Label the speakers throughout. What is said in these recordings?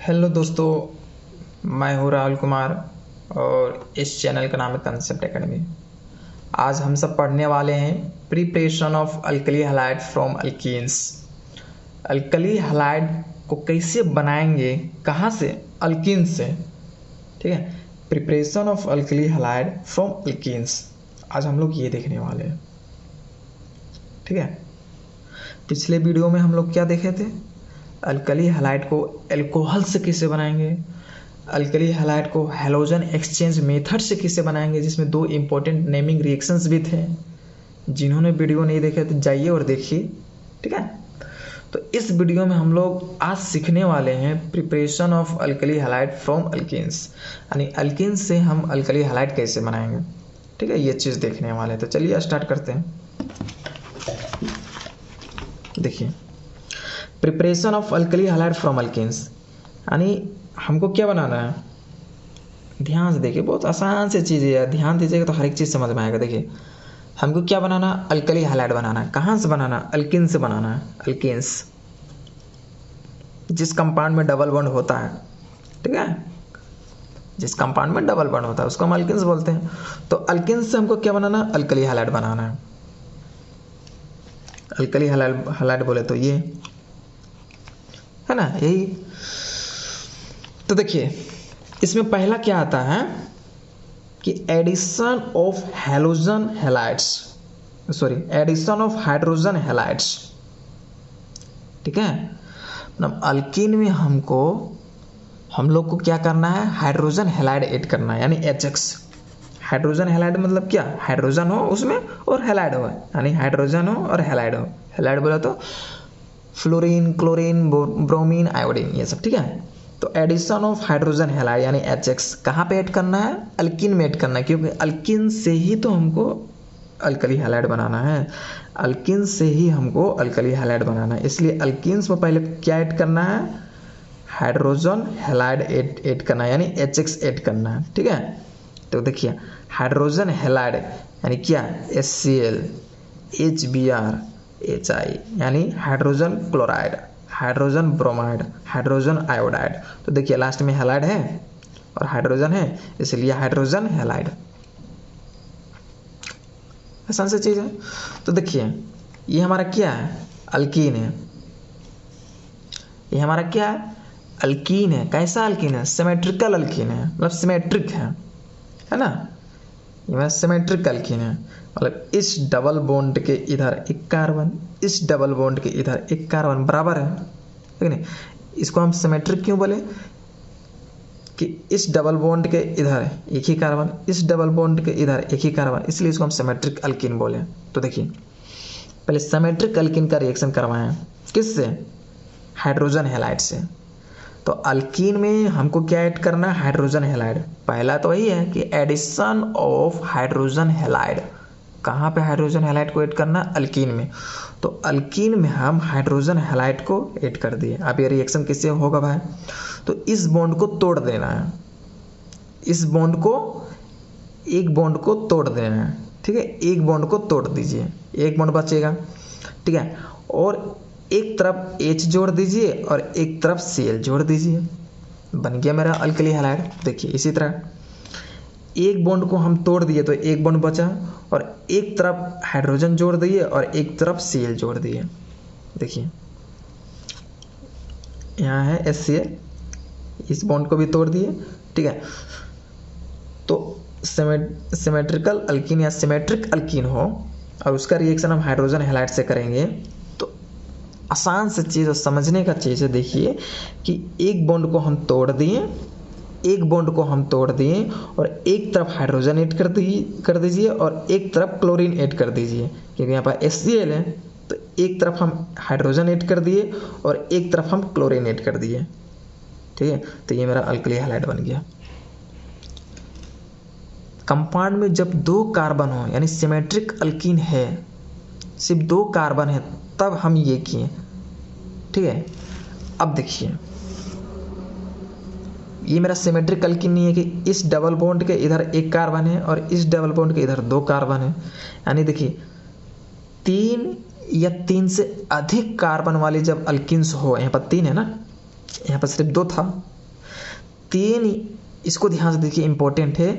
Speaker 1: Hello दोस्तों, मैं हूँ राहुल कुमार और इस चैनल का नाम है कंसेप्ट एकेडमी। आज हम सब पढ़ने वाले हैं preparation of alkali halide from alkenes. Alkali halide को कैसे बनाएंगे, कहाँ से? अल्कीन से। ठीक है, preparation of alkali halide from alkenes आज हम लोग ये देखने वाले हैं। ठीक है, पिछले वीडियो में हम लोग क्या देखे थे? अल्कली हैलाइड को अल्कोहल से कैसे बनाएंगे, अल्कली हैलाइड को हैलोजन एक्सचेंज मेथड से कैसे बनाएंगे, जिसमें दो इंपॉर्टेंट नेमिंग रिएक्शंस भी थे। जिन्होंने वीडियो नहीं देखे तो जाइए और देखिए। ठीक है, तो इस वीडियो में हम लोग आज सीखने वाले हैं preparation of alkali halide from alkenes, यानी अल्कीन्स से हम अल्कली हैलाइड कैसे बनाएंगे। ठीक है, ये चीज़ देखने वाले हैं। तो चलिए स्टार्ट करते हैं। देखिए, preparation of alkali halide from alkenes, यानी हमको क्या बनाना है। ध्यान से देखिए, बहुत आसान से चीज़ है, ध्यान दीजिएगा तो हर एक चीज़ समझ में आएगा। देखिए, हमको क्या बनाना? अल्कली हैलाइड बनाना है। कहाँ से बनाना? अल्कीन से बनाना है। अल्कीन्स, जिस कंपाउंड में डबल बॉन्ड होता है। ठीक है, जिस कंपाउंड में डबल बॉन्ड होता है उसको हम अल्कीन्स बोलते हैं। तो अल्कीन्स से हमको क्या बनाना? अल्कली हैलाइड बनाना है। अल्कली हैलाइड बोले तो ये है ना, यही। तो देखिए, इसमें पहला क्या आता है कि addition of halogen halides, sorry addition of hydrogen halides. ठीक है, मतलब अल्कीन में हम लोग को क्या करना है? हाइड्रोजन हैलाइड ऐड करना है, यानी HX। हाइड्रोजन हैलाइड मतलब क्या? हाइड्रोजन हो उसमें और हैलाइड हो, यानी हाइड्रोजन हो और हैलाइड हो। हैलाइड बोला तो फ्लोरीन, क्लोरीन, ब्रोमीन, आयोडीन, ये सब। ठीक है, तो एडिशन ऑफ हाइड्रोजन हैलाइड यानी HX कहाँ पे ऐड करना है? अल्कीन में ऐड करना है, क्योंकि अल्कीन से ही तो हमको अल्कली हैलाइड बनाना है। अल्कीन से ही हमको अल्कली हैलाइड बनाना है, इसलिए अल्कीन्स में पहले क्या ऐड करना है? हाइड्रोजन हैलाइड ऐड करना है, यानी HX ऐड करना है। ठीक है, तो देखिए, हाइड्रोजन हैलाइड यानी क्या? HCl, HBr, HI, यानी hydrogen chloride, hydrogen bromide, hydrogen iodide. तो देखिए, लास्ट में हैलाइड है और हाइड्रोजन है, इसलिए हाइड्रोजन हैलाइड। आसान सी चीज़ है। तो देखिए, ये हमारा क्या है? अल्कीन है। ये हमारा क्या है? अल्कीन है। कैसा अल्कीन है? सिमेट्रिकल अल्कीन है, मतलब सिमेट्रिक है ना। ये मेरा सिमेट्रिक अल्कीन है, मतलब इस डबल बॉन्ड के इधर एक कार्बन, इस डबल बॉन्ड के इधर एक कार्बन बराबर है। ठीक है, इसको हम सिमेट्रिक क्यों बोले? कि इस डबल बॉन्ड के इधर एक ही कार्बन, इस डबल बॉन्ड के इधर एक ही कार्बन, इसलिए इसको हम सिमेट्रिक अल्कीन बोले। तो देखिए, पहले सिमेट्रिक अल्कीन का रिएक्शन करवाएं, किससे? हाइड्रोजन हैलाइड से। तो अल्कीन में हमको क्या ऐड करना है? Hydrogen halide. पहला तो वही है कि एडिशन ऑफ हाइड्रोजन हैलाइड। कहाँ पे हाइड्रोजन हैलाइड को ऐड करना? अल्कीन में। तो अल्कीन में हम हाइड्रोजन हैलाइड को ऐड कर दिए। अब ये रिएक्शन किससे होगा भाई? तो इस बॉन्ड को तोड़ देना है, इस बॉन्ड को, एक बॉन्ड को तोड़ देना है। ठीक है, एक बॉन्ड को तोड़ दीजिए, एक बॉन्ड बचेगा। ठीक है, और एक तरफ H जोड़ दीजिए और एक तरफ Cl जोड़ दीजिए, बन गया मेरा अल्कली हैलाइड। देखिए, इसी तरह एक बॉन्ड को हम तोड़ दिए तो एक बॉन्ड बचा, और एक तरफ हाइड्रोजन जोड़ दिए और एक तरफ Cl जोड़ दिए। देखिए, यहाँ है HCl, इस बॉन्ड को भी तोड़ दिए। ठीक है, तो सिमेट्रिकल अल्कीन या सिमेट्रिक अल्कीन हो और उसका रिएक्शन हम हाइड्रोजन हैलाइड से करेंगे, तो आसान से चीज़ और समझने का चीज़ है। देखिए कि एक बॉन्ड को हम तोड़ दिए, एक बॉन्ड को हम तोड़ दिए और एक तरफ हाइड्रोजन ऐड कर दीजिए और एक तरफ क्लोरीन ऐड कर दीजिए, क्योंकि यहाँ पर HCl है। तो एक तरफ हम हाइड्रोजन ऐड कर दिए और एक तरफ हम क्लोरीन ऐड कर दिए। ठीक है, तो ये मेरा अल्कली हैलाइड बन गया। कंपाउंड में जब दो कार्बन हो, यानी सिमेट्रिक अल्कीन है, सिर्फ दो कार्बन है, तब हम ये किए। ठीक है, अब देखिए, ये मेरा सिमेट्रिक अल्कीन नहीं है कि इस डबल बॉन्ड के इधर एक कार्बन है और इस डबल बॉन्ड के इधर दो कार्बन है। यानी देखिए, 3 या 3 से अधिक कार्बन वाली जब अल्कीन्स हो, यहाँ पर 3 है ना, यहाँ पर सिर्फ 2 था, 3, इसको ध्यान से देखिए, इंपॉर्टेंट है,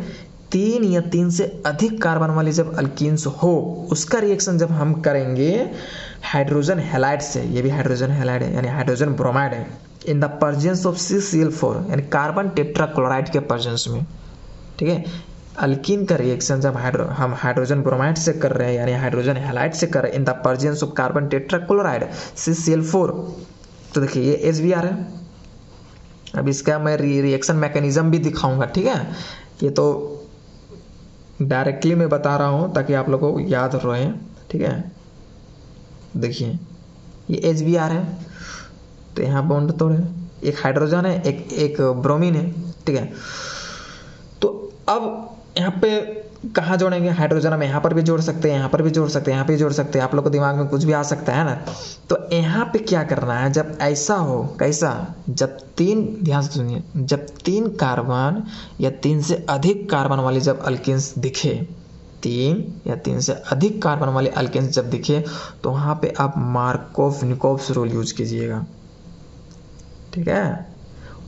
Speaker 1: 3 या 3 से अधिक कार्बन वाली जब अल्कीन्स हो उसका रिएक्शन जब हम करेंगे हाइड्रोजन हैलाइड से, ये भी हाइड्रोजन हैलाइड है यानी हाइड्रोजन ब्रोमाइड है, in the presence of CCl4 यानी कार्बन टेट्राक्लोराइड के प्रेजेंस में, ठीक है। अल्कीन का रिएक्शन जब हम हाइड्रोजन ब्रोमाइड से कर रहे हैं यानी हाइड्रोजन हैलाइड से कर रहे हैं in the presence of carbon tetrachloride CCl4, तो देखिए ये HBr है। अब इसका मैं रिएक्शन मैकेनिज्म भी दिखाऊंगा, ठीक है। ये तो डायरेक्टली मैं बता रहा हूँ ताकि आप लोगों को याद रहे, ठीक है। देखिए ये HBr है, तो यहाँ बॉन्ड तोड़ है, एक हाइड्रोजन है, एक ब्रोमीन है, ठीक है। तो अब यहाँ पे कहाँ जोड़ेंगे हाइड्रोजन, हम यहाँ पर भी जोड़ सकते हैं, यहाँ पर भी जोड़ सकते हैं, यहाँ पे जोड़ सकते हैं, आप लोग को दिमाग में कुछ भी आ सकता है ना। तो यहाँ पे क्या करना है, जब ऐसा हो, कैसा, जब 3, ध्यान से सुनिए, जब 3 कार्बन या 3 से अधिक कार्बन वाली जब अल्कीन्स दिखे, 3 या 3 से अधिक कार्बन वाले अल्कीन्स जब दिखे, तो वहाँ पे आप मार्कोव-निकोव्स रूल यूज कीजिएगा, ठीक है।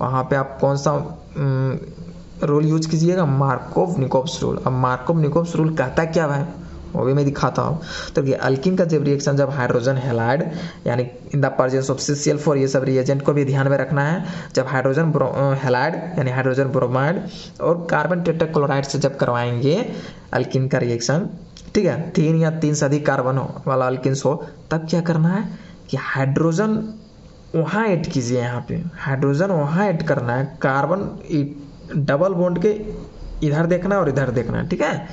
Speaker 1: वहाँ पे आप कौन सा रूल यूज कीजिएगा, मार्कोव-निकोव्स रूल। अब मार्कोव-निकोव्स रूल कहता क्या है वो भी मैं दिखाता हूँ। तो ये अल्कीन का जब रिएक्शन जब हाइड्रोजन हैलाइड यानी in the presence of CCl4, ये सब रिएजेंट को भी ध्यान में रखना है, जब हाइड्रोजन हैलाइड यानी हाइड्रोजन ब्रोमाइड और कार्बन टेट्राक्लोराइड से जब करवाएंगे अल्कीन का रिएक्शन, ठीक है, 3 या 3 से अधिक कार्बन वाला अल्कीन्स हो, तब क्या करना है कि हाइड्रोजन वहाँ ऐड कीजिए, यहाँ पे हाइड्रोजन वहाँ ऐड करना है, कार्बन डबल बॉन्ड के इधर देखना है और इधर देखना है, ठीक है।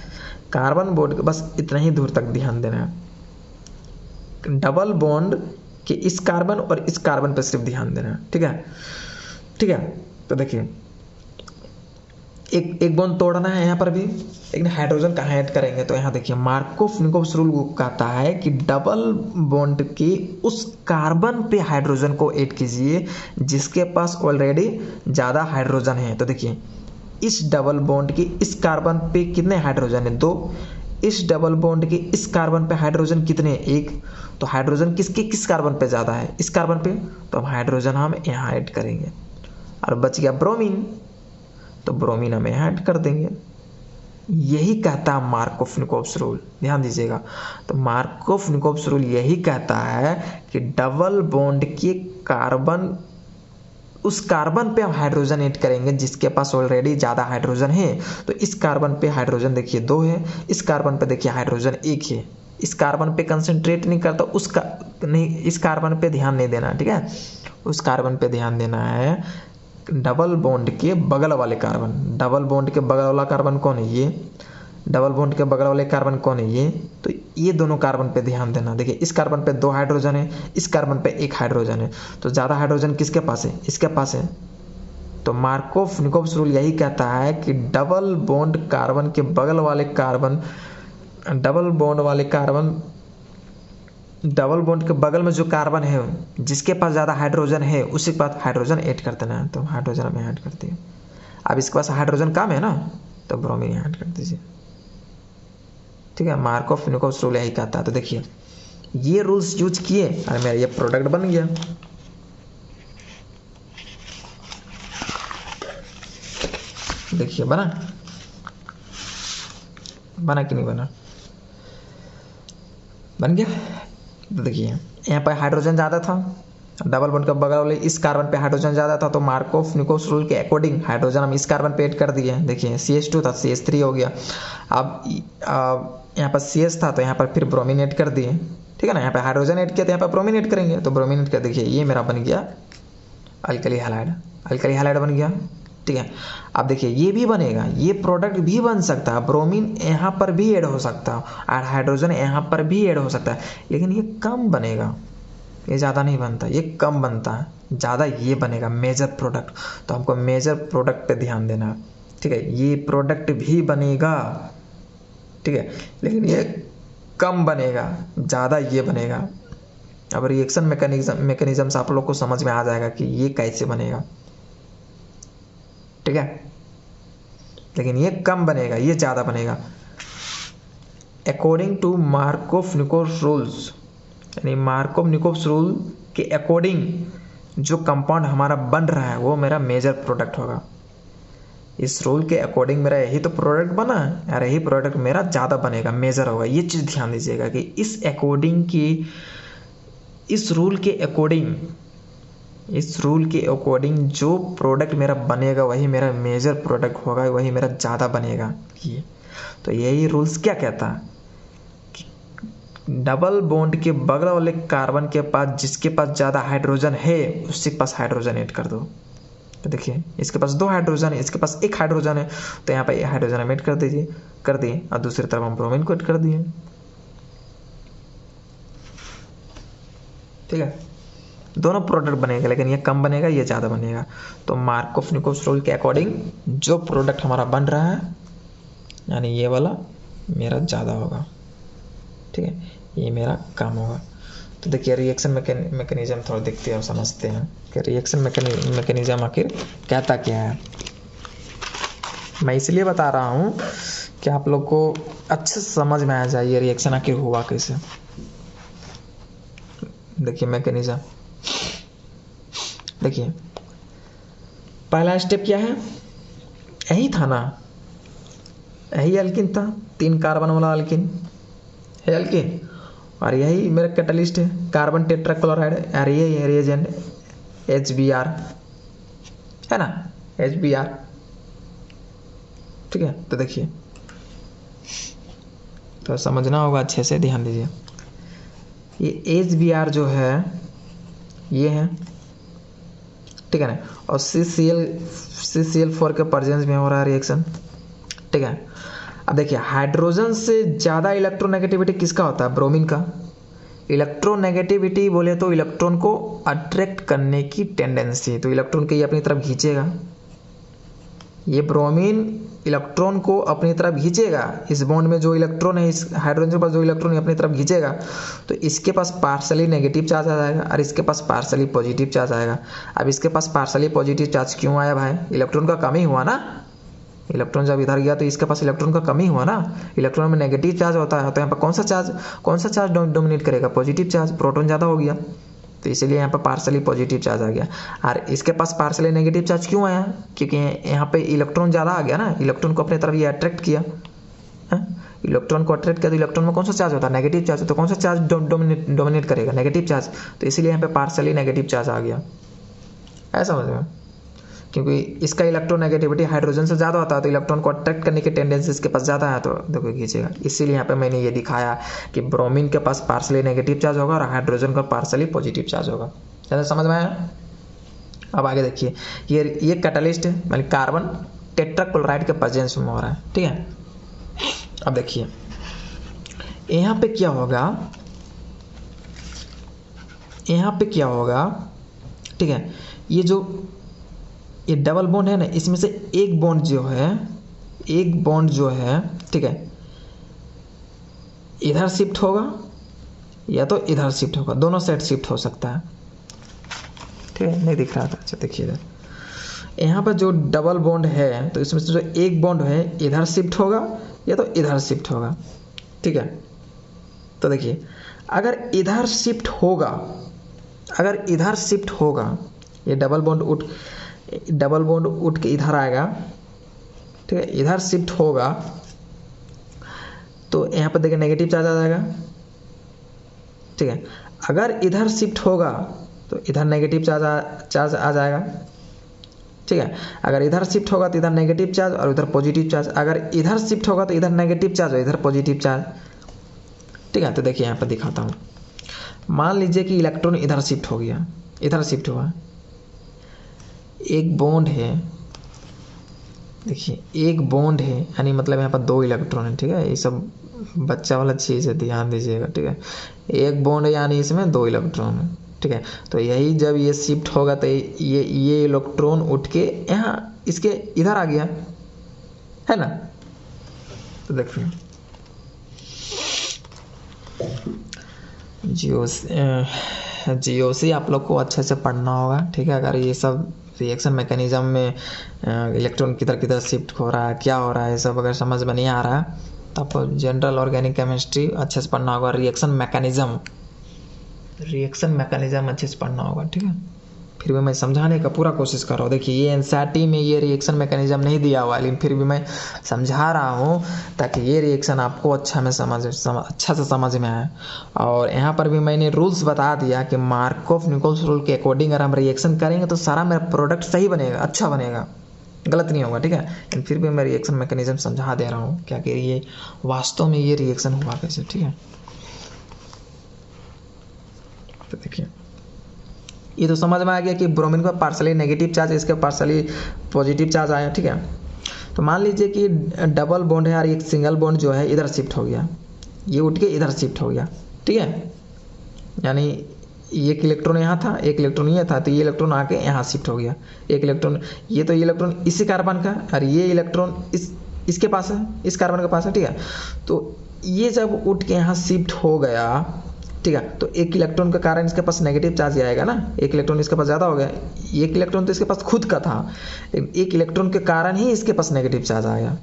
Speaker 1: कार्बन बॉन्ड के बस इतना ही दूर तक ध्यान देना है, डबल बॉन्ड के इस कार्बन और इस कार्बन पे सिर्फ ध्यान देना है, ठीक है, ठीक है। तो देखिए एक बॉन्ड तोड़ना है यहाँ पर भी, लेकिन हाइड्रोजन कहाँ ऐड करेंगे, तो यहाँ देखिए मार्कोव-निकोव्स रूल कहता है कि डबल बॉन्ड के उस कार्बन पे हाइड्रोजन को ऐड कीजिए जिसके पास ऑलरेडी ज़्यादा हाइड्रोजन है। तो देखिए इस डबल बॉन्ड के इस कार्बन पे कितने हाइड्रोजन है, 2, इस डबल बॉन्ड के इस कार्बन पे हाइड्रोजन कितने, 1, तो हाइड्रोजन किस कार्बन पे ज़्यादा है, इस कार्बन पे, तो हम हाइड्रोजन हम यहाँ ऐड करेंगे। और बच गया ब्रोमीन, तो ब्रोमीन हम यहाँ ऐड कर देंगे। यही कहता है मार्कोव-निकोव्स रूल, ध्यान दीजिएगा। तो मार्कोव-निकोव्स रूल यही कहता है कि डबल बॉन्ड के कार्बन उस कार्बन पे हम हाइड्रोजन ऐड करेंगे जिसके पास ऑलरेडी ज़्यादा हाइड्रोजन है। तो इस कार्बन पे हाइड्रोजन देखिए 2 है, इस कार्बन पे देखिए हाइड्रोजन 1 है। इस कार्बन पे कंसंट्रेट नहीं करता, उसका नहीं, इस कार्बन पे ध्यान नहीं देना, ठीक है। उस कार्बन पे ध्यान देना है डबल बॉन्ड के बगल वाले कार्बन। डबल बॉन्ड के बगल वाला कार्बन कौन है, ये। डबल बॉन्ड के बगल वाले कार्बन कौन है, ये। तो ये दोनों कार्बन पे ध्यान देना। देखिए इस कार्बन पे 2 हाइड्रोजन है, इस कार्बन पे 1 हाइड्रोजन है, तो ज़्यादा हाइड्रोजन किसके पास है, इसके पास है। तो मार्कोव-निकोव्स रूल यही कहता है कि डबल बॉन्ड कार्बन के बगल वाले कार्बन, डबल बॉन्ड के बगल में जो कार्बन है जिसके पास ज़्यादा हाइड्रोजन है उसी के पास हाइड्रोजन ऐड कर देना है। तो हाइड्रोजन हम ऐड करते हैं। अब इसके पास हाइड्रोजन कम है ना, तो ब्रोमीन ऐड कर दीजिए, ठीक है। मार्कोव-निकोव्स रूल यही कहता है। तो देखिए ये रूल्स यूज किए और मेरा ये प्रोडक्ट बन गया। देखिए बना कि नहीं बना, बन गया। तो देखिए यहाँ पर हाइड्रोजन ज़्यादा था, डबल बॉन्ड के बगल वाले इस कार्बन पे हाइड्रोजन ज़्यादा था, तो मार्कोव-निकोव्स रूल के अकॉर्डिंग हाइड्रोजन हम इस कार्बन पे ऐड कर दिए। देखिए CH2 था, CH3 हो गया। अब यहाँ पर CH था तो यहाँ पर फिर ब्रोमीन ऐड कर दिए, ठीक है ना। यहाँ पे हाइड्रोजन ऐड किया तो यहाँ पर ब्रोमीन ऐड करेंगे, तो ब्रोमीन ऐड कर, देखिए ये मेरा बन गया अल्कली हैलाइड बन गया, ठीक है। अब देखिए ये भी बनेगा, ये प्रोडक्ट भी बन सकता है, ब्रोमीन यहाँ पर भी ऐड हो सकता है और हाइड्रोजन यहाँ पर भी ऐड हो सकता है, लेकिन ये कम बनेगा, ये ज़्यादा नहीं बनता, ये कम बनता है, ज़्यादा ये बनेगा मेजर प्रोडक्ट। तो हमको मेजर प्रोडक्ट पे ध्यान देना, ठीक है। ये प्रोडक्ट भी बनेगा, ठीक है, लेकिन ये कम बनेगा, ज़्यादा ये बनेगा। अब रिएक्शन मैकेनिज्म से आप लोग को समझ में आ जाएगा कि ये कैसे बनेगा, ठीक है। लेकिन ये कम बनेगा, ये ज़्यादा बनेगा। अकॉर्डिंग टू मार्कोव-निकोव्स रूल्स, यानी मार्कोव-निकोव्स रूल के अकॉर्डिंग जो कंपाउंड हमारा बन रहा है वो मेरा मेजर प्रोडक्ट होगा, इस रूल के अकॉर्डिंग मेरा यही तो प्रोडक्ट बना और यही प्रोडक्ट मेरा ज़्यादा बनेगा, मेजर होगा। ये चीज़ ध्यान दीजिएगा कि इस अकॉर्डिंग की, इस रूल के अकॉर्डिंग जो प्रोडक्ट मेरा बनेगा वही मेरा मेजर प्रोडक्ट होगा, वही मेरा ज़्यादा बनेगा। ये तो यही रूल्स क्या कहता है कि डबल बॉन्ड के बगल वाले कार्बन के पास जिसके पास ज़्यादा हाइड्रोजन है उसके पास हाइड्रोजन ऐड कर दो। तो देखिए इसके पास 2 हाइड्रोजन है, इसके पास 1 हाइड्रोजन है, तो यहाँ पे हाइड्रोजन ऐड कर दिए और दूसरी तरफ हम ब्रोमीन को ऐड कर दिए। ठीक है, दोनों प्रोडक्ट बनेगा, लेकिन ये कम बनेगा, ये ज़्यादा बनेगा। तो मार्कोव-निकोव्स रूल के अकॉर्डिंग जो प्रोडक्ट हमारा बन रहा है यानी ये वाला मेरा ज़्यादा होगा, ठीक है, ये मेरा कम होगा। तो देखिए रिएक्शन मैकेनिज्म थोड़ा देखते हैं और समझते हैं कि रिएक्शन मैकेनिज्म आखिर कहता क्या है। मैं इसलिए बता रहा हूँ कि आप लोग को अच्छे से समझ में आ जाए ये रिएक्शन आखिर हुआ कैसे। देखिए मैकेनिज्म, देखिए पहला स्टेप क्या है, यही था ना, यही एल्किन था, 3 कार्बन वाला एल्किन है एल्किन, और यही मेरा कैटलिस्ट है कार्बन टेट्राक्लोराइड, और ये है रिएजेंट HBr, है ना, HBr। ठीक है, तो देखिए तो समझना होगा अच्छे से, ध्यान दीजिए। ये HBr जो है ये है, ठीक है ना, और CCl4 के प्रेजेंस में हो रहा है रिएक्शन। ठीक है, अब देखिए हाइड्रोजन से ज़्यादा इलेक्ट्रोनेगेटिविटी किसका होता है, ब्रोमीन का। इलेक्ट्रोनेगेटिविटी बोले तो इलेक्ट्रॉन को अट्रैक्ट करने की टेंडेंसी, तो इलेक्ट्रॉन को ये अपनी तरफ खींचेगा, ये ब्रोमीन इलेक्ट्रॉन को अपनी तरफ खींचेगा। इस बॉन्ड में जो इलेक्ट्रॉन है, इस हाइड्रोजन के पास जो इलेक्ट्रॉन है अपनी तरफ खींचेगा, तो इसके पास पार्शली नेगेटिव चार्ज आ जाएगा और इसके पास पार्शली पॉजिटिव चार्ज आएगा। अब इसके पास पार्शली पॉजिटिव चार्ज क्यों आया भाई, इलेक्ट्रॉन का कमी हुआ ना, इलेक्ट्रॉन जब इधर गया तो इसके पास इलेक्ट्रॉन का कमी हुआ ना, इलेक्ट्रॉन में नेगेटिव चार्ज होता है, तो यहाँ पर कौन सा चार्ज डोमिनेट करेगा, पॉजिटिव चार्ज, प्रोटॉन ज़्यादा हो गया, तो इसीलिए यहाँ पर पार्शली पॉजिटिव चार्ज आ गया। और इसके पास पार्शली नेगेटिव चार्ज क्यों आया, क्योंकि यहाँ पे इलेक्ट्रॉन ज़्यादा आ गया ना, इलेक्ट्रॉन को अपनी तरफ ये अट्रैक्ट किया है, इलेक्ट्रॉन को अट्रैक्ट किया, तो इलेक्ट्रॉन में कौन सा चार्ज होता है, नेगेटिव चार्ज, तो कौन सा चार्ज डोमिनेट करेगा, नेगेटिव चार्ज, तो इसीलिए यहाँ पे पार्शली नेगेटिव चार्ज आ गया। ऐसा समझ में, क्योंकि इसका इलेक्ट्रोनेगेटिविटी हाइड्रोजन से ज़्यादा होता है, तो इलेक्ट्रॉन को अट्रैक्ट करने की टेंडेंसी इसके पास ज़्यादा है, तो देखो खींचेगा। इसीलिए यहाँ पे मैंने ये दिखाया कि ब्रोमीन के पास पार्शली नेगेटिव चार्ज होगा और हाइड्रोजन का पार्शली पॉजिटिव चार्ज होगा। ज़्यादा समझ में आया। अब आगे देखिए, ये कैटलिस्ट है, मतलब कार्बन टेट्राक्लोराइड के प्रेजेंस में हो रहा है। ठीक है, अब देखिए यहाँ पे क्या होगा, ठीक है, ये डबल बॉन्ड है ना, इसमें से एक बॉन्ड जो है, ठीक है, इधर शिफ्ट होगा या तो इधर शिफ्ट होगा, दोनों साइड शिफ्ट हो सकता है। ठीक है, नहीं दिख रहा था, अच्छा देखिए इधर, यहाँ पर जो डबल बॉन्ड है तो इसमें से जो एक बॉन्ड है इधर शिफ्ट होगा या तो इधर शिफ्ट होगा। ठीक है, तो देखिए अगर इधर शिफ्ट होगा, ये डबल बॉन्ड उठ के इधर आएगा। ठीक है, इधर शिफ्ट होगा तो यहाँ पर देखिए नेगेटिव चार्ज आ जाएगा। ठीक है, अगर इधर शिफ्ट होगा तो इधर नेगेटिव चार्ज आ जाएगा। ठीक है, अगर इधर शिफ्ट होगा तो इधर नेगेटिव चार्ज और इधर पॉजिटिव चार्ज, अगर इधर शिफ्ट होगा तो इधर नेगेटिव चार्ज और इधर पॉजिटिव चार्ज। ठीक है, तो देखिए यहाँ पर दिखाता हूँ, मान लीजिए कि इलेक्ट्रॉन इधर शिफ्ट हो गया, इधर शिफ्ट हुआ, एक बॉन्ड है, देखिए एक बॉन्ड है, यानी मतलब यहाँ पर 2 इलेक्ट्रॉन है। ठीक है, ये सब बच्चा वाला चीज़ है, ध्यान दीजिएगा। ठीक है, एक बॉन्ड है यानी इसमें 2 इलेक्ट्रॉन है। ठीक है, तो यही जब ये शिफ्ट होगा तो ये इलेक्ट्रॉन उठ के यहाँ इसके इधर आ गया, है ना। तो देखिए जीओसी आप लोग को अच्छे से पढ़ना होगा। ठीक है, अगर ये सब रिएक्शन मैकेनिज्म में इलेक्ट्रॉन किधर शिफ्ट हो रहा है, क्या हो रहा है, ये सब अगर समझ में नहीं आ रहा है तो आपको जनरल ऑर्गेनिक केमिस्ट्री अच्छे से पढ़ना होगा। रिएक्शन मैकेनिज्म अच्छे से पढ़ना होगा। ठीक है, फिर भी मैं समझाने का पूरा कोशिश कर रहा हूँ। देखिए ये एनसीईआरटी में ये रिएक्शन मैकेनिज्म नहीं दिया हुआ, लेकिन फिर भी मैं समझा रहा हूँ ताकि ये रिएक्शन आपको अच्छा से समझ में आए। और यहाँ पर भी मैंने रूल्स बता दिया कि मार्कोव निकोल्स रूल के अकॉर्डिंग अगर हम रिएक्शन करेंगे तो सारा मेरा प्रोडक्ट सही बनेगा, अच्छा बनेगा, गलत नहीं होगा, ठीक है। लेकिन फिर भी मैं रिएक्शन मैकेनिज्म समझा दे रहा हूँ क्या कि ये वास्तव में ये रिएक्शन हुआ कैसे, ठीक है। तो देखिए ये तो समझ में आ गया कि ब्रोमीन का पार्शली नेगेटिव चार्ज, इसके पार्शली पॉजिटिव चार्ज आया, ठीक है। तो मान लीजिए कि डबल बॉन्ड है और एक सिंगल बॉन्ड जो है इधर शिफ्ट हो गया, ये उठ के इधर शिफ्ट हो गया, ठीक है। यानी एक इलेक्ट्रॉन यहाँ था, एक इलेक्ट्रॉन ये था, तो ये इलेक्ट्रॉन आके यहाँ शिफ्ट हो गया। एक इलेक्ट्रॉन ये तो ये इलेक्ट्रॉन इसी कार्बन का और ये इलेक्ट्रॉन इसके पास है, इस कार्बन के पास है, ठीक है। तो ये जब उठ के यहाँ शिफ्ट हो गया, ठीक है, तो एक इलेक्ट्रॉन के कारण इसके पास नेगेटिव चार्ज आएगा ना, एक इलेक्ट्रॉन इसके पास ज़्यादा हो गया। एक इलेक्ट्रॉन तो इसके पास खुद का था, एक इलेक्ट्रॉन के कारण ही इसके पास नेगेटिव चार्ज आया,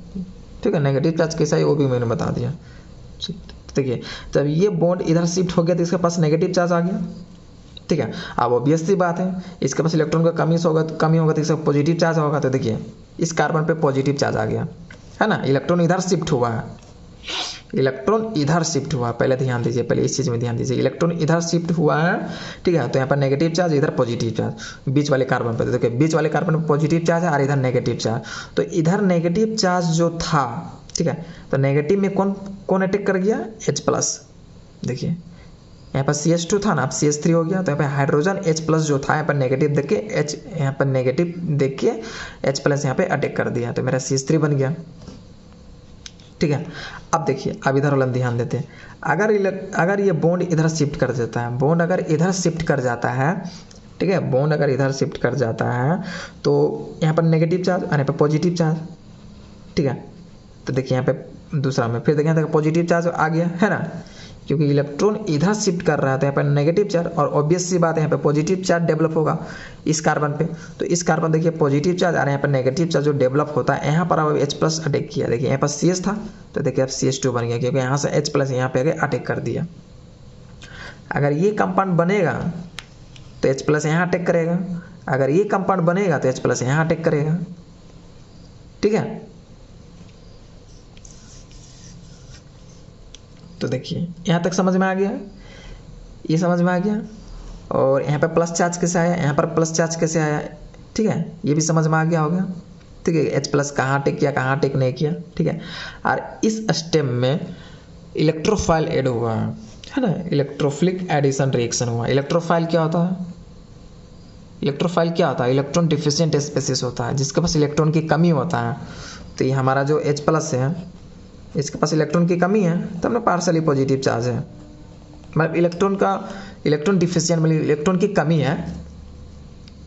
Speaker 1: ठीक है। नेगेटिव चार्ज कैसा है वो भी मैंने बता दिया। देखिए जब ये बॉन्ड इधर शिफ्ट हो गया तो इसके पास नेगेटिव चार्ज आ गया, ठीक है। अब ऑब्वियस सी बात है इसके पास इलेक्ट्रॉन का कमी होगा तो इसका पॉजिटिव चार्ज होगा। तो देखिए इस कार्बन पे पॉजिटिव चार्ज आ गया है ना, इलेक्ट्रॉन इधर शिफ्ट हुआ है, इलेक्ट्रॉन इधर शिफ्ट हुआ, पहले ध्यान दीजिए, पहले इस चीज़ में ध्यान दीजिए, इलेक्ट्रॉन इधर शिफ्ट हुआ है, ठीक है। तो यहाँ पर नेगेटिव चार्ज, इधर पॉजिटिव चार्ज, बीच वाले कार्बन पर देखिए बीच वाले कार्बन पर पॉजिटिव चार्ज है और इधर नेगेटिव चार्ज। तो इधर नेगेटिव चार्ज जो था, ठीक है, तो नेगेटिव में कौन अटैक कर गया, H+। देखिए यहाँ पर CH2 था ना, अब CH3 हो गया, तो यहाँ पर हाइड्रोजन H+ जो था यहाँ पर नेगेटिव देख के यहाँ पर नेगेटिव देख के H+ यहाँ पे अटैक कर दिया, तो मेरा CH3 बन गया, ठीक है। अब देखिए अब इधर वाला ध्यान देते हैं, अगर ये बॉन्ड इधर शिफ्ट कर देता है, बॉन्ड अगर इधर शिफ्ट कर जाता है, ठीक है, बॉन्ड अगर इधर शिफ्ट कर जाता है तो यहाँ पर नेगेटिव चार्ज और यहाँ पर पॉजिटिव चार्ज, ठीक है। तो देखिए यहाँ पे दूसरा में फिर देखिए यहाँ तक पॉजिटिव चार्ज आ गया है ना, क्योंकि इलेक्ट्रॉन इधर शिफ्ट कर रहा था, यहाँ पर नेगेटिव चार्ज, और ऑब्वियस सी बात है यहाँ पे पॉजिटिव चार्ज डेवलप होगा इस कार्बन पे। तो इस कार्बन देखिए पॉजिटिव चार्ज और यहाँ पर नेगेटिव चार्ज जो डेवलप होता है, यहाँ पर अब H+ अटैक किया, देखिए यहाँ पर CH था तो देखिए अब CH2 बन गया, क्योंकि यहाँ से H+ यहाँ पे अटैक कर दिया। अगर ये कंपाउंड बनेगा तो H+ यहाँ अटैक करेगा, अगर ये कंपाउंड बनेगा तो H+ यहाँ अटैक करेगा, ठीक है। तो देखिए यहाँ तक समझ में आ गया, ये समझ में आ गया। और यहाँ पर प्लस चार्ज कैसे आया, यहाँ पर प्लस चार्ज कैसे आया, ठीक है, ये भी समझ में आ गया होगा, ठीक है। H+ कहाँ अटैक किया, कहाँ अटैक नहीं किया, ठीक है। और इस स्टेप में इलेक्ट्रोफाइल ऐड हुआ है ना, इलेक्ट्रोफिलिक एडिशन रिएक्शन हुआ। इलेक्ट्रोफाइल क्या होता है, इलेक्ट्रोफाइल क्या होता है, इलेक्ट्रॉन डिफिशिएंट स्पीशीज होता है, जिसके पास इलेक्ट्रॉन की कमी होता है। तो ये हमारा जो H+ है इसके पास इलेक्ट्रॉन की कमी है, तब ना पार्शली पॉजिटिव चार्ज है, मतलब इलेक्ट्रॉन डिफिशिएंट मतलब इलेक्ट्रॉन की कमी है,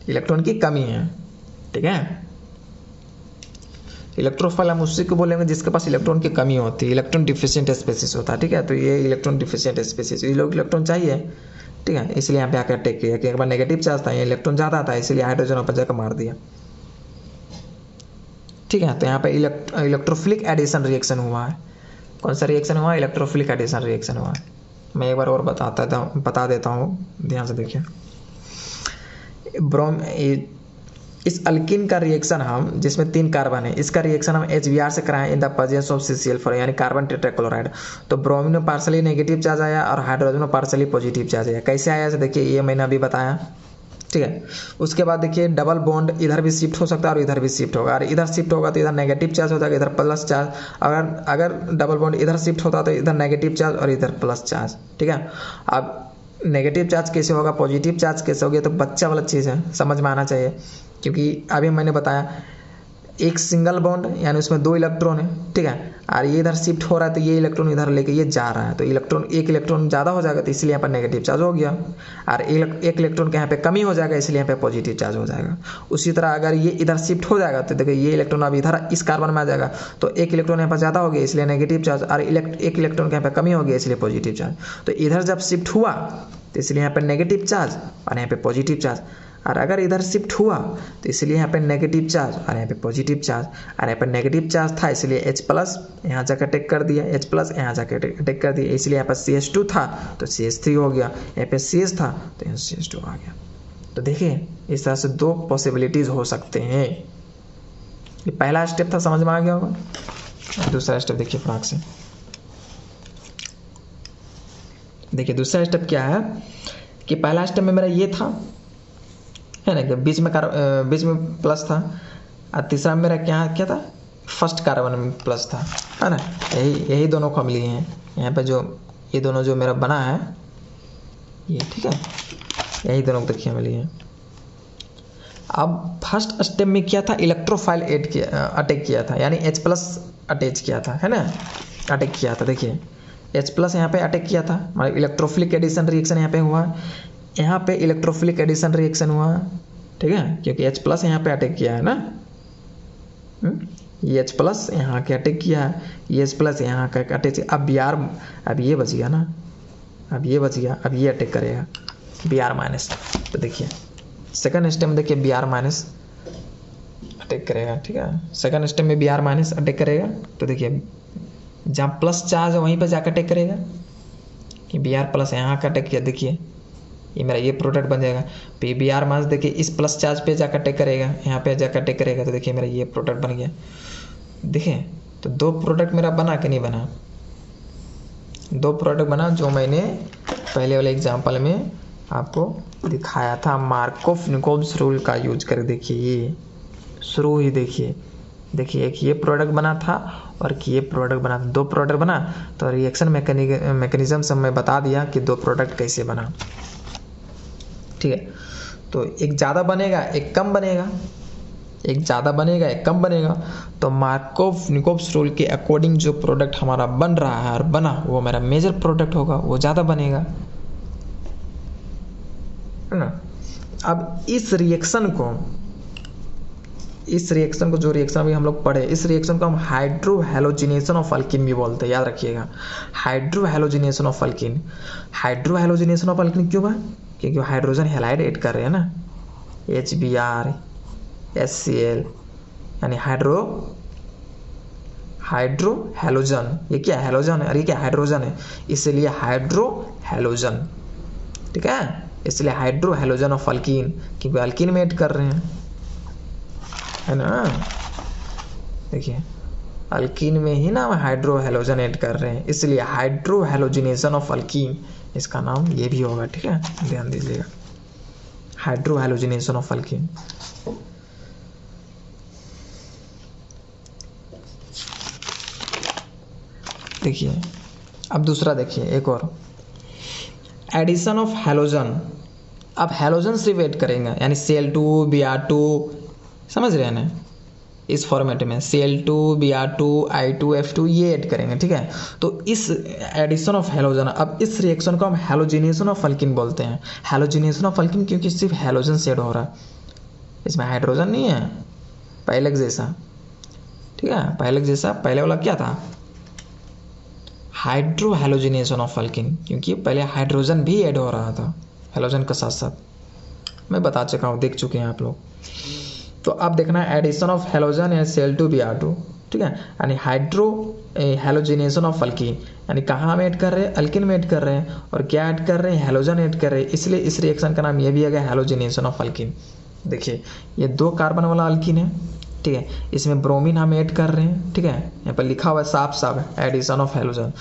Speaker 1: इलेक्ट्रॉन की कमी है, ठीक है। इलेक्ट्रोफाइल हम उसी को बोलेंगे जिसके पास इलेक्ट्रॉन की कमी होती है, इलेक्ट्रॉन डिफिशिएंट स्पीशीज होता है, ठीक है। तो ये इलेक्ट्रॉन डिफिशिएंट स्पीशीज, ये लोग इलेक्ट्रॉन चाहिए, ठीक है, इसलिए यहाँ पे आकर अटैक किया कि एक बार नेगेटिव चार्ज था, ये इलेक्ट्रॉन ज़्यादा था, इसलिए हाइड्रोजन ऊपर जाकर मार दिया, ठीक है। तो यहाँ पे इलेक्ट्रोफिलिक एडिशन रिएक्शन हुआ है। कौन सा रिएक्शन हुआ, इलेक्ट्रोफिलिक एडिशन रिएक्शन हुआ है। मैं एक बार और बता देता हूँ, ध्यान से देखिए। इस अल्किन का रिएक्शन हम, जिसमें 3 कार्बन है, इसका रिएक्शन हम HBr से कराएं in the presence of CCl4 यानी कार्बन टेट्राक्लोराइड। तो ब्रोमीन में पार्शली नेगेटिव चार्ज आया और हाइड्रोजन में पार्शली पॉजिटिव चार्ज आया। कैसे आया देखिए, ये मैंने अभी बताया, ठीक है। उसके बाद देखिए डबल बॉन्ड इधर भी शिफ्ट हो सकता है और इधर भी शिफ्ट होगा, और इधर शिफ्ट होगा तो इधर नेगेटिव चार्ज हो जाएगा, इधर प्लस चार्ज। अगर डबल बॉन्ड इधर शिफ्ट होता तो इधर नेगेटिव चार्ज और इधर प्लस चार्ज, ठीक है। अब नेगेटिव चार्ज कैसे होगा, पॉजिटिव चार्ज कैसे हो गया, तो बच्चा वाला चीज़ है, समझ में आना चाहिए। क्योंकि अभी मैंने बताया एक सिंगल बॉन्ड यानी उसमें 2 इलेक्ट्रॉन है, ठीक है, और ये इधर शिफ्ट हो रहा है तो ये इलेक्ट्रॉन इधर लेके ये जा रहा है, तो एक इलेक्ट्रॉन ज़्यादा हो जाएगा तो इसलिए यहाँ पर नेगेटिव चार्ज हो गया, और एक इलेक्ट्रॉन के यहाँ पे कमी हो जाएगा इसलिए यहाँ पे पॉजिटिव चार्ज हो जाएगा। उसी तरह अगर ये इधर शिफ्ट हो जाएगा तो देखिए ये इलेक्ट्रॉन अब इधर इस कार्बन में आ जाएगा, तो एक इलेक्ट्रॉन यहाँ पर ज़्यादा हो गया इसलिए नेगेटिव चार्ज, और एक इलेक्ट्रॉन के यहाँ पे कमी हो गया इसलिए पॉजिटिव चार्ज। तो इधर जब शिफ्ट हुआ तो इसलिए यहाँ पर नेगेटिव चार्ज और यहाँ पे पॉजिटिव चार्ज, और अगर इधर शिफ्ट हुआ तो इसलिए यहाँ पे नेगेटिव चार्ज और यहाँ पे पॉजिटिव चार्ज, और यहाँ पे नेगेटिव चार्ज था इसलिए H+ यहाँ जाकर अटैक कर दिया, H+ यहाँ जाकर अटैक कर दिया, इसलिए यहाँ पर CH2 था तो CH3 हो गया, यहाँ पे CH था तो यहाँ CH2 आ गया। तो देखिए इस तरह से दो पॉसिबिलिटीज हो सकते हैं। ये पहला स्टेप था, समझ में आ गया होगा। दूसरा स्टेप देखिए फटाक से। देखिए दूसरा स्टेप क्या है कि पहला स्टेप में मेरा ये था, है ना, कि बीच में प्लस था, और तीसरा में मेरा क्या था, फर्स्ट कार्बन में प्लस था, है ना। यही दोनों को मिली हैं यहाँ पे, जो ये दोनों जो मेरा बना है ये, ठीक है, यही दोनों को देखिए मिली है। अब फर्स्ट स्टेप में क्या था, इलेक्ट्रोफाइल अटैक किया था, यानी H प्लस अटैच किया था, है ना, अटैक किया था। देखिए H प्लस यहाँ पे अटैक किया था, मतलब इलेक्ट्रोफिलिक एडिशन रिएक्शन यहाँ पे हुआ, यहाँ पे इलेक्ट्रोफिलिक एडिशन रिएक्शन हुआ, ठीक है, क्योंकि H प्लस यहाँ पे अटैक किया है ना। ये H प्लस यहाँ के अटैक किया है, ये H प्लस यहाँ का अटैक। अब ये बच गया ना, अब ये बच गया, अब ये अटैक करेगा Br माइनस। तो देखिए सेकंड स्टेप में देखिए Br माइनस अटैक करेगा, ठीक है, सेकंड स्टेप में Br माइनस अटैक करेगा। तो देखिए जहाँ प्लस चार्ज है वहीं पर जाकर अटैक करेगा, कि Br प्लस यहाँ का अटैक किया, देखिए ये मेरा ये प्रोडक्ट बन जाएगा। तो Br माइनस देखिए इस प्लस चार्ज पे जाकर अटैक करेगा, यहाँ पे जाकर अटैक करेगा। तो देखिए मेरा ये प्रोडक्ट बन गया। देखिए तो दो प्रोडक्ट मेरा बना कि नहीं बना, दो प्रोडक्ट बना, जो मैंने पहले वाले एग्जाम्पल में आपको दिखाया था मार्कोव-निकोल्स रूल का यूज कर। देखिए ये शुरू ही देखिए एक ये प्रोडक्ट बना था और ये प्रोडक्ट बना था, दो प्रोडक्ट बना। तो रिएक्शन मैकेनिज्म से मैं बता दिया कि दो प्रोडक्ट कैसे बना, ठीक है। तो एक ज़्यादा बनेगा एक कम बनेगा, एक ज़्यादा बनेगा एक कम बनेगा। तो मार्कोव-निकोल्स रूल के अकॉर्डिंग जो प्रोडक्ट हमारा बन रहा है और बना वो मेरा मेजर प्रोडक्ट होगा, वो ज़्यादा बनेगा, है ना। अब इस रिएक्शन को जो रिएक्शन अभी हम लोग पढ़े, इस रिएक्शन को हम हाइड्रो हैलोजिनेशन ऑफ अल्कीन भी बोलते हैं, याद रखिएगा, hydro halogenation of alkyne. Hydro halogenation of alkyne क्यों है, क्योंकि हाइड्रोजन हैलाइड ऐड कर रहे हैं ना, HBr HCl, यानी हाइड्रो हैलोजन। ये क्या हैलोजन है और ये क्या हाइड्रोजन है, इसलिए हाइड्रो हैलोजन, ठीक है, इसलिए हाइड्रो हैलोजन ऑफ अल्कीन, क्योंकि अल्कीन में ऐड कर रहे हैं, है ना। देखिए अल्कीन में ही ना हाइड्रो हैलोजन ऐड कर रहे हैं, इसलिए हाइड्रो हैलोजिनेशन ऑफ अल्कीन, इसका नाम ये भी होगा, ठीक है, ध्यान दीजिएगा, हाइड्रो हैलोजिनेशन ऑफ अल्कीन। देखिए अब दूसरा देखिए, एक और एडिशन ऑफ हैलोजन। अब हैलोजन सिर्फ ऐड करेंगे, यानी Cl2 Br2, समझ रहे हैं ना, इस फॉर्मेट में Cl2 Br2 I2 F2 ये ऐड करेंगे, ठीक है। तो इस एडिशन ऑफ हैलोजन, अब इस रिएक्शन को हम हैलोजिनेशन ऑफ अल्कीन बोलते हैं। हैलोजिनेशन ऑफ अल्कीन क्योंकि सिर्फ हैलोजन से ऐड हो रहा है, इसमें हाइड्रोजन नहीं है, पहले जैसा, ठीक है, पहले वाला क्या था, हाइड्रो हैलोजिनेशन ऑफ अल्कीन, क्योंकि पहले हाइड्रोजन भी ऐड हो रहा था हैलोजन के साथ साथ, मैं बता चुका हूँ, देख चुके हैं आप लोग। तो अब देखना है एडिशन ऑफ हैलोजन या Cl2 Br2, ठीक है, यानी हाइड्रो हैलोजिनेशन ऑफ अल्कीन, यानी कहाँ में ऐड कर रहे हैं, अल्कीन में ऐड कर रहे हैं, और क्या ऐड कर रहे हैं, हैलोजन ऐड कर रहे हैं, इसलिए इस रिएक्शन का नाम ये भी है हैलोजिनेशन ऑफ अल्कीन। देखिए ये 2 कार्बन वाला अल्कीन है, ठीक है, इसमें ब्रोमीन हम ऐड कर रहे हैं, ठीक है, यहाँ पर लिखा हुआ है साफ एडिशन ऑफ हैलोजन।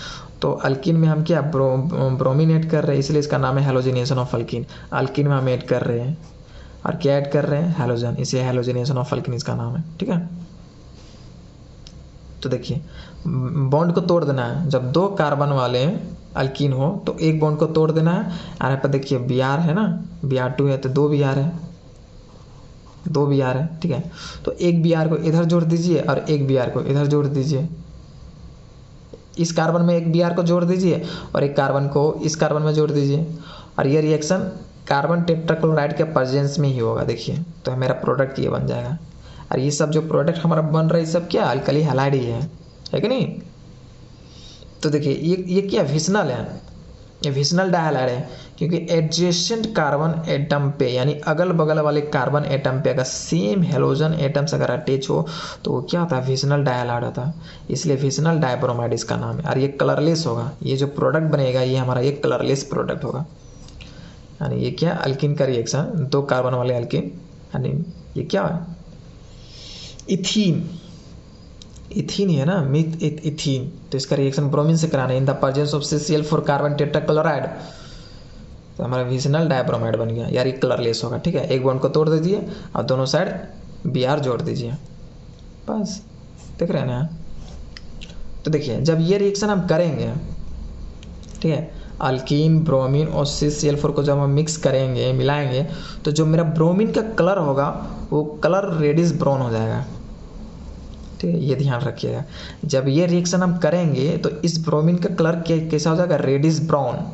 Speaker 1: तो अल्कीन में हम क्या ब्रोमीन ऐड कर रहे हैं, इसलिए इसका नाम है हैलोजिनेशन ऑफ अल्कीन। अल्कीन में हम ऐड कर रहे हैं और क्या ऐड कर रहे हैं, हैलोजन, इसे हैलोजिनेशन ऑफ अल्कीन इसका नाम है, ठीक है। तो देखिए बॉन्ड को तोड़ देना है, जब 2 कार्बन वाले अल्कीन हो तो एक बॉन्ड को तोड़ देना है। और यहाँ पर देखिए Br है ना, Br2 है तो 2 Br है, 2 Br है, ठीक है। तो एक Br को इधर जोड़ दीजिए और एक Br को इधर जोड़ दीजिए, इस कार्बन में एक Br को जोड़ दीजिए और एक कार्बन को इस कार्बन में जोड़ दीजिए, और ये रिएक्शन कार्बन टेट्राक्लोराइड के प्रेजेंस में ही होगा। देखिए तो मेरा प्रोडक्ट ये बन जाएगा, और ये सब जो प्रोडक्ट हमारा बन रहा है ये सब क्या अल्कली हैलाइड ही है कि नहीं। तो देखिए ये क्या विशनल है, ये विशनल डायहैलाइड है, क्योंकि एडजेसेंट कार्बन एटम पे, यानी अगल बगल वाले कार्बन एटम पे अगर सेम हेलोजन एटम्स अगर अटैच हो तो वो क्या होता है, विशनल डायहैलाइड होता है, इसलिए विशनल डायब्रोमाइड इसका नाम है। और ये कलरलेस होगा, ये जो प्रोडक्ट बनेगा ये हमारा ये कलरलेस प्रोडक्ट होगा, यानी ये क्या है, अल्कीन का रिएक्शन, 2 कार्बन वाले अल्कीन, यानी ये क्या है, इथीन, इथीन है ना, मिथ इथीन। तो इसका रिएक्शन ब्रोमीन से कराना है in the presence of CCl4 carbon tetrachloride, तो हमारा विजनल डायब्रोमाइड बन गया। यार ये कलरलेस होगा, ठीक है। एक बॉन्ड को तोड़ दीजिए और दोनों साइड Br जोड़ दीजिए, बस। देख रहे हैं ना। तो देखिए जब ये रिएक्शन हम करेंगे, ठीक है, अल्कीन ब्रोमीन और CCl4 को जब हम मिक्स करेंगे, मिलाएंगे, तो जो मेरा ब्रोमीन का कलर होगा वो कलर रेडिश ब्राउन हो जाएगा, ठीक है, ये ध्यान रखिएगा। जब ये रिएक्शन हम करेंगे तो इस ब्रोमीन का कलर कैसा हो जाएगा, रेडिश ब्राउन,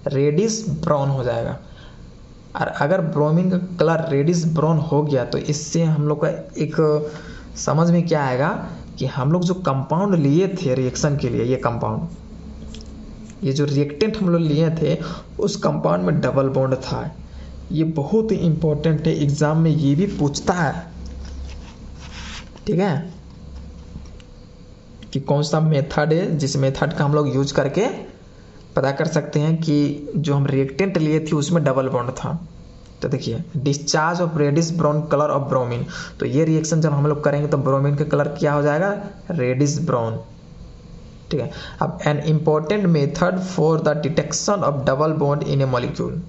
Speaker 1: रेडिश ब्राउन हो जाएगा। और अगर ब्रोमीन का कलर रेडिश ब्राउन हो गया तो इससे हम लोग का एक समझ में क्या आएगा कि हम लोग जो कंपाउंड लिए थे रिएक्शन के लिए, ये कंपाउंड, ये जो रिएक्टेंट हम लोग लिए थे उस कंपाउंड में डबल बॉन्ड था। ये बहुत ही इंपॉर्टेंट है, एग्जाम में ये भी पूछता है, ठीक है, कि कौन सा मेथड है जिस मेथड का हम लोग यूज करके पता कर सकते हैं कि जो हम रिएक्टेंट लिए थे उसमें डबल बॉन्ड था। तो देखिए discharge of reddish brown colour of bromine, तो ये रिएक्शन जब हम लोग करेंगे तो ब्रोमीन का कलर क्या हो जाएगा, रेडिश ब्राउन, ठीक है। अब an important method for the detection of double bond in A molecule,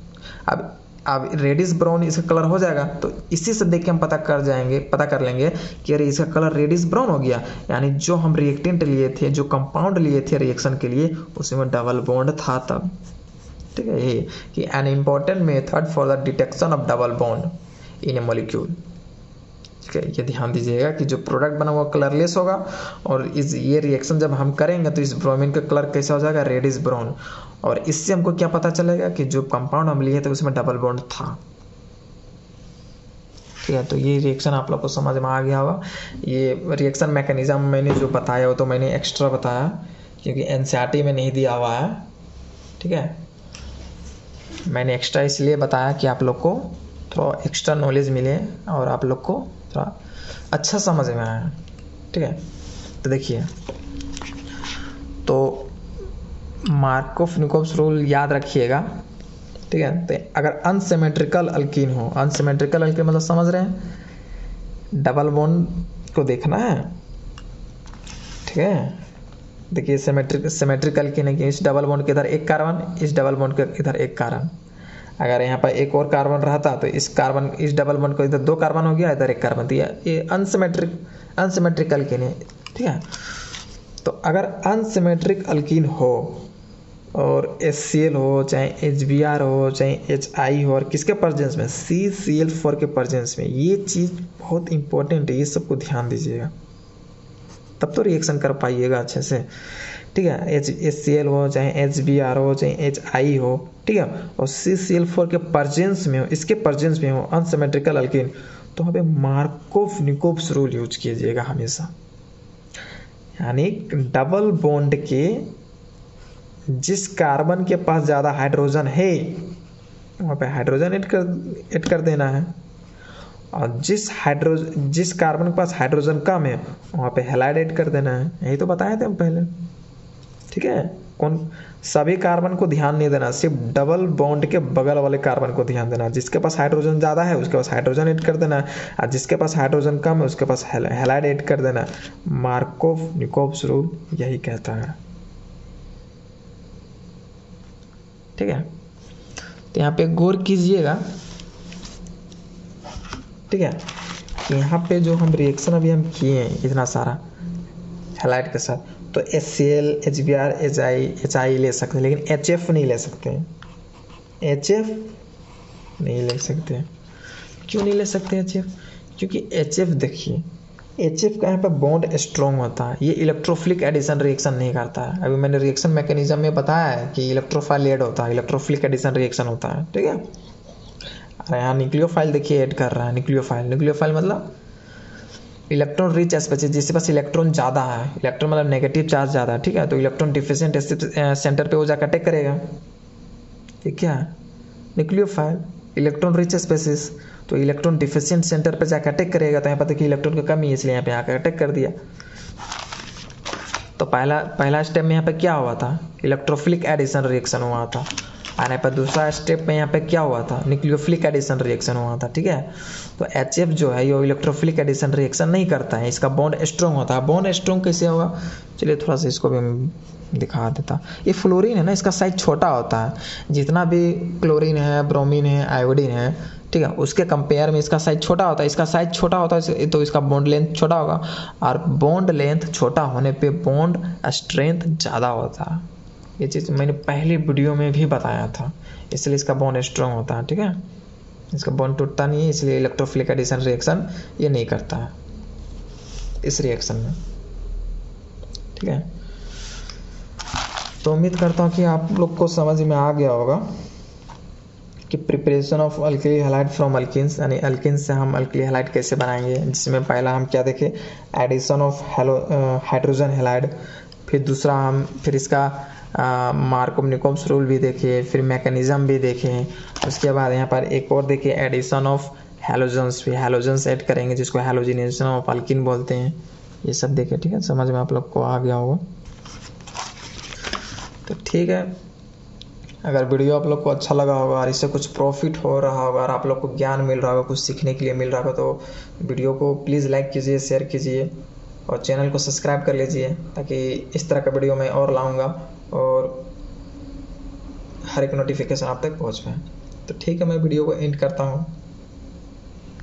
Speaker 1: अब रेडिश ब्राउन इसका कलर हो जाएगा, तो इसी से देख के हम पता कर लेंगे कि अरे इसका कलर रेडिश ब्राउन हो गया, यानी जो हम रिएक्टेंट लिए थे, जो कंपाउंड लिए थे रिएक्शन के लिए, उसमें डबल बॉन्ड था तब, ठीक है। ये कि an important method for the detection of double bond in A molecule, ठीक है। ये ध्यान दीजिएगा कि जो प्रोडक्ट बना हुआ कलरलेस होगा और ये रिएक्शन जब हम करेंगे तो इस ब्रोमीन का कलर कैसा हो जाएगा, रेडिश ब्राउन, और इससे हमको क्या पता चलेगा कि जो कंपाउंड हम लिए थे उसमें डबल बॉन्ड था, ठीक है। तो ये रिएक्शन आप लोग को समझ में आ गया होगा। ये रिएक्शन मैकेनिज्म मैंने जो बताया वो तो मैंने एक्स्ट्रा बताया क्योंकि एनसीईआरटी में नहीं दिया हुआ है, ठीक है। मैंने एक्स्ट्रा इसलिए बताया कि आप लोग को थोड़ा एक्स्ट्रा नॉलेज मिले और आप लोग को थोड़ा अच्छा समझ में आया, ठीक है। तो देखिए, तो मार्कोव-निकोव्स रूल याद रखिएगा, ठीक है। तो अगर अनसिमेट्रिकल अल्कीन हो, अनसिमेट्रिकल अल्कीन मतलब समझ रहे हैं, डबल बॉन्ड को देखना है, ठीक है। देखिए सिमेट्रिक अल्कीन है कि इस डबल बॉन्ड के इधर एक कार्बन, इस डबल बॉन्ड के इधर एक कार्बन, अगर यहाँ पर एक और कार्बन रहता तो इस डबल बॉन्ड को इधर 2 कार्बन हो गया, इधर 1 कार्बन, तो ये अनसिमेट्रिक अल्कीन है, ठीक है। तो अगर अनसिमेट्रिक अल्कीन हो और HCl हो, चाहे HBr हो, चाहे HI हो, और किसके प्रेजेंस में, CCl4 के प्रेजेंस में, ये चीज़ बहुत इंपॉर्टेंट है, ये सबको ध्यान दीजिएगा, तब तो रिएक्शन कर पाइएगा अच्छे से, ठीक है। HCl हो, चाहे HBr हो, चाहे HI हो, ठीक है, और CCl4 के प्रेजेंस में हो, इसके प्रेजेंस में हो अनसिमेट्रिकल अल्कीन, तो वहाँ पे मार्कोव-निकोव्स रूल यूज कीजिएगा हमेशा, यानी डबल बॉन्ड के जिस कार्बन के पास ज़्यादा हाइड्रोजन है वहाँ पे हाइड्रोजन ऐड कर देना है, और जिस कार्बन के पास हाइड्रोजन कम है वहाँ पे हैलाइड ऐड कर देना है। यही तो बताए थे हम पहले, ठीक है। सभी कार्बन को ध्यान नहीं देना, सिर्फ डबल बॉन्ड के बगल वाले कार्बन को ध्यान देना, जिसके पास हाइड्रोजन ज़्यादा है उसके पास हाइड्रोजन ऐड कर देना है, और जिसके पास हाइड्रोजन कम है उसके पास हैलाइड ऐड कर देना है। मार्कोव-निकोव्स रूल यही कहता है, ठीक है। तो यहाँ पे गौर कीजिएगा, ठीक है, कि यहाँ पे जो हम रिएक्शन अभी हम किए हैं इतना सारा हैलाइड के साथ, तो HCl, HBr, HI ले सकते हैं, लेकिन HF नहीं ले सकते हैं, HF नहीं ले सकते। क्यों नहीं ले सकते HF? क्योंकि HF देखिए, HF का यहाँ पे बॉन्ड स्ट्रॉन्ग होता है, ये इलेक्ट्रोफिलिक एडिशन रिएक्शन नहीं करता है। अभी मैंने रिएक्शन मैकेनिज्म में बताया है कि इलेक्ट्रोफाइल ऐड होता है, इलेक्ट्रोफिलिक एडिशन रिएक्शन होता है, ठीक है। और यहाँ न्यूक्लियोफाइल देखिए ऐड कर रहा है, न्यूक्लियोफाइल मतलब इलेक्ट्रॉन रिच स्पीशीज, जिसके पास इलेक्ट्रॉन ज़्यादा है, इलेक्ट्रॉन मतलब नेगेटिव चार्ज ज़्यादा है, ठीक है। तो इलेक्ट्रॉन डिफिशिएंट सेंटर पे वो जाकर अटैक करेगा, ये क्या है, न्यूक्लियोफाइल। इलेक्ट्रॉन रिच स्पीशीज तो इलेक्ट्रॉन डिफिशिएंट सेंटर पे जाकर अटैक करेगा, तो यहाँ पर देखिए इलेक्ट्रॉन की कमी है इसलिए यहाँ पे आकर अटैक कर दिया। तो पहला स्टेप में यहाँ पे क्या हुआ था, इलेक्ट्रोफिलिक एडिशन रिएक्शन हुआ था, आने पर दूसरा स्टेप में यहाँ पे क्या हुआ था, न्यूक्लियोफिलिक एडिशन रिएक्शन हुआ था, ठीक है। तो HF जो है ये इलेक्ट्रोफिलिक एडिशन रिएक्शन नहीं करता है, इसका बॉन्ड स्ट्रॉन्ग होता है। बॉन्ड स्ट्रॉन्ग कैसे होगा, चलिए थोड़ा सा इसको भी दिखा देता। ये फ्लोरीन है ना, इसका साइज छोटा होता है, जितना भी क्लोरीन है, ब्रोमीन है, आयोडीन है, ठीक है, उसके कंपेयर में इसका साइज छोटा होता है। इसका साइज छोटा होता है तो इसका बॉन्ड लेंथ छोटा होगा, और बॉन्ड लेंथ छोटा होने पे बॉन्ड स्ट्रेंथ ज़्यादा होता है। ये चीज़ मैंने पहली वीडियो में भी बताया था, इसलिए इसका बॉन्ड स्ट्रॉन्ग होता है, ठीक है। इसका बॉन्ड टूटता नहीं है, इसलिए इलेक्ट्रोफिलिक एडिशन रिएक्शन ये नहीं करता है इस रिएक्शन में, ठीक है। तो उम्मीद करता हूँ कि आप लोग को समझ में आ गया होगा कि preparation of alkyl halide from alkynes, यानी अल्किन्स से हम अल्किली हैलाइड कैसे बनाएंगे, जिसमें पहला हम क्या देखें, एडिशन ऑफ हाइड्रोजन हैलाइड, फिर इसका मार्कोव-निकोव्स रूल भी देखे, फिर मैकेनिज्म भी देखें। उसके बाद यहाँ पर एक और देखिए एडिशन ऑफ हैलोजन्स, भी हैलोजन्स ऐड करेंगे जिसको हैलोजिनेशन ऑफ अल्किन बोलते हैं। ये सब देखें, ठीक है, समझ में आप लोग को आ गया होगा। तो ठीक है, अगर वीडियो आप लोग को अच्छा लगा होगा और इससे कुछ प्रॉफिट हो रहा होगा और आप लोग को ज्ञान मिल रहा होगा, कुछ सीखने के लिए मिल रहा होगा, तो वीडियो को प्लीज़ लाइक कीजिए, शेयर कीजिए और चैनल को सब्सक्राइब कर लीजिए, ताकि इस तरह का वीडियो मैं और लाऊंगा और हर एक नोटिफिकेशन आप तक पहुंच पाए। तो ठीक है, मैं वीडियो को एंड करता हूँ।